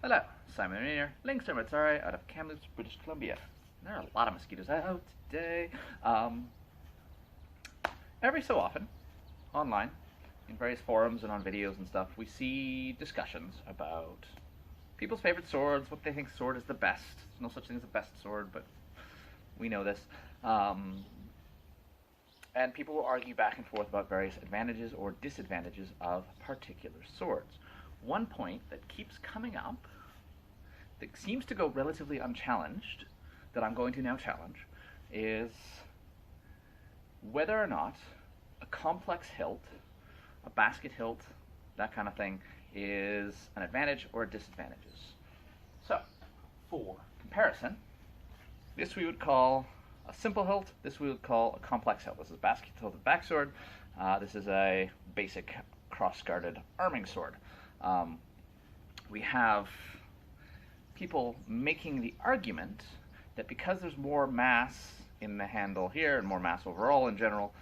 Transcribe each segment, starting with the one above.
Hello, Simon here, Links Armitzare out of Kamloops, British Columbia. There are a lot of mosquitoes out today. Every so often, online, in various forums and on videos and stuff, we see discussions about people's favorite swords, what they think sword is the best. There's no such thing as the best sword, but we know this. And people will argue back and forth about various advantages or disadvantages of particular swords. One point that keeps coming up, that seems to go relatively unchallenged, that I'm going to now challenge, is whether or not a complex hilt, a basket hilt, that kind of thing, is an advantage or a disadvantage. So, for comparison, this we would call a simple hilt, this we would call a complex hilt. This is a basket hilted backsword. This is a basic cross-guarded arming sword. We have people making the argument that because there's more mass in the handle here and more mass overall in general,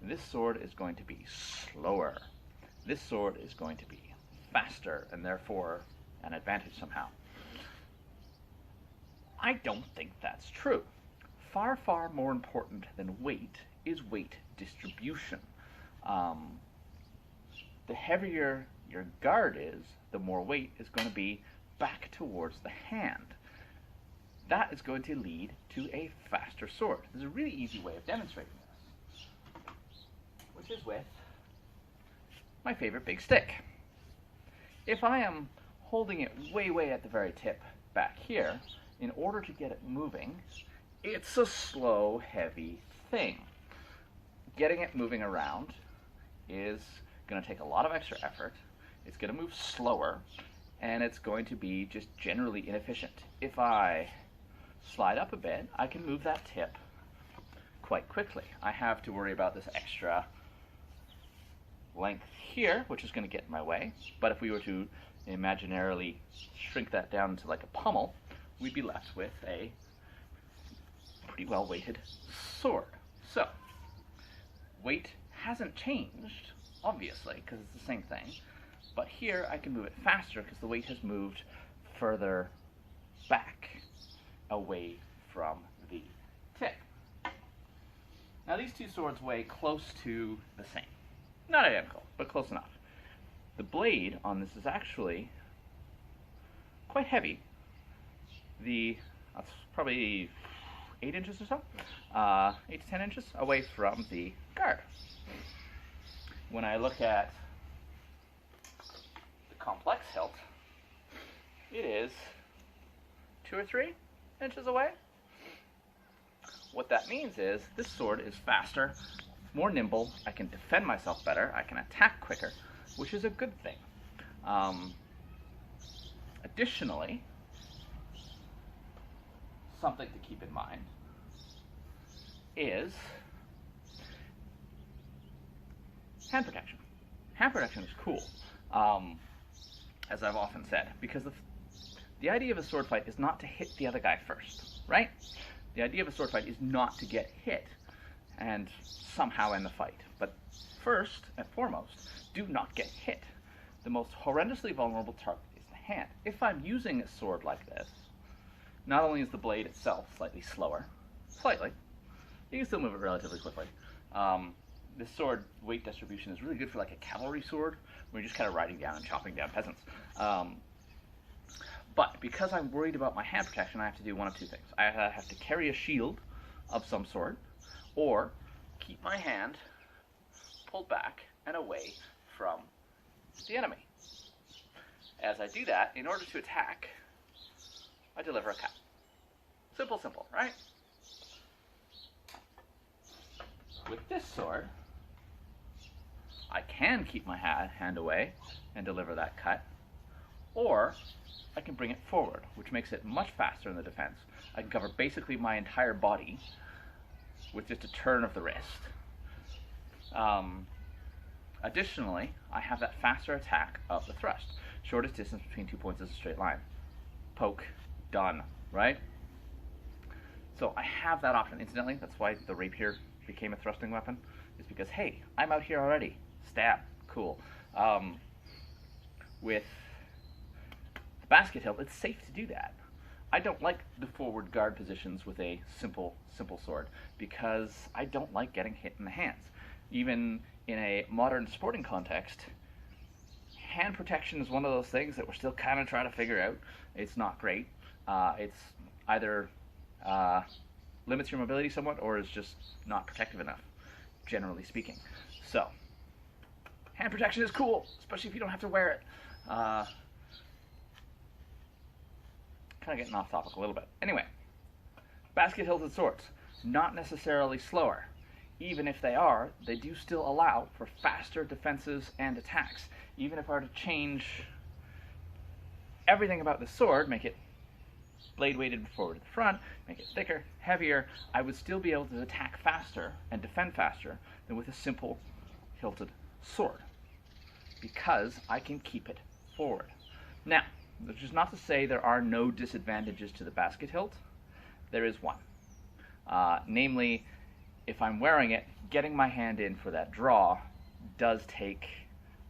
this sword is going to be slower. This sword is going to be faster and therefore an advantage somehow. I don't think that's true. Far, far more important than weight is weight distribution. The heavier your guard is, the more weight is going to be back towards the hand. That is going to lead to a faster sword. There's a really easy way of demonstrating this, which is with my favorite big stick. If I am holding it way, way at the very tip back here, in order to get it moving, it's a slow, heavy thing. Getting it moving around is going to take a lot of extra effort. It's going to move slower, and it's going to be just generally inefficient. If I slide up a bit, I can move that tip quite quickly. I have to worry about this extra length here, which is going to get in my way. But if we were to imaginarily shrink that down to like a pommel, we'd be left with a pretty well weighted sword. So, weight hasn't changed, obviously, because it's the same thing. But here I can move it faster because the weight has moved further back away from the tip. Now these two swords weigh close to the same. Not identical, but close enough. The blade on this is actually quite heavy. That's probably 8 inches or so, 8 to 10 inches away from the guard. When I look at the complex hilt, it is 2 or 3 inches away. What that means is this sword is faster, more nimble, I can defend myself better, I can attack quicker, which is a good thing. Additionally, something to keep in mind is hand protection. Hand protection is cool, as I've often said, because the idea of a sword fight is not to hit the other guy first, right? The idea of a sword fight is not to get hit and somehow end the fight. But first and foremost, do not get hit. The most horrendously vulnerable target is the hand. If I'm using a sword like this, not only is the blade itself slightly slower, slightly, you can still move it relatively quickly. This sword weight distribution is really good for like a cavalry sword, where you're just kind of riding down and chopping down peasants. But because I'm worried about my hand protection, I have to do one of two things. I have to carry a shield of some sort, or keep my hand pulled back and away from the enemy. As I do that, in order to attack, I deliver a cut. Simple, simple, right? With this sword, I can keep my hand away and deliver that cut, or I can bring it forward, which makes it much faster in the defense. I can cover basically my entire body with just a turn of the wrist. Additionally, I have that faster attack of the thrust. Shortest distance between 2 points is a straight line. Poke, done, right? So I have that option. Incidentally, that's why the rapier became a thrusting weapon, is because, hey, I'm out here already. stab, cool. With the basket hilt, it's safe to do that. I don't like the forward guard positions with a simple sword because I don't like getting hit in the hands. Even in a modern sporting context, hand protection is one of those things that we're still kind of trying to figure out. It's not great. It's either limits your mobility somewhat or is just not protective enough, generally speaking. So, hand protection is cool, especially if you don't have to wear it. Kind of getting off topic a little bit. Anyway, basket hilted swords, not necessarily slower. Even if they are, they do still allow for faster defenses and attacks. Even if I were to change everything about the sword, make it blade weighted forward to the front, make it thicker, heavier, I would still be able to attack faster and defend faster than with a simple hilted sword, because I can keep it forward. Now, which is not to say there are no disadvantages to the basket hilt. There is one. Namely, if I'm wearing it, getting my hand in for that draw does take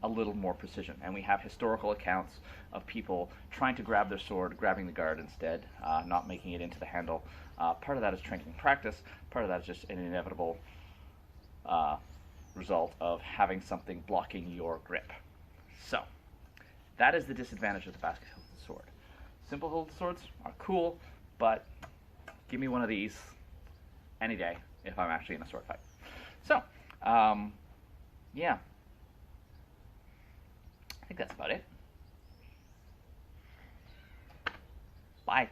a little more precision. And we have historical accounts of people trying to grab their sword, grabbing the guard instead, not making it into the handle. Part of that is training practice. Part of that is just an inevitable result of having something blocking your grip. So, that is the disadvantage of the basket hilted sword. Simple hilted swords are cool, but give me one of these any day if I'm actually in a sword fight. So, yeah. I think that's about it. Bye.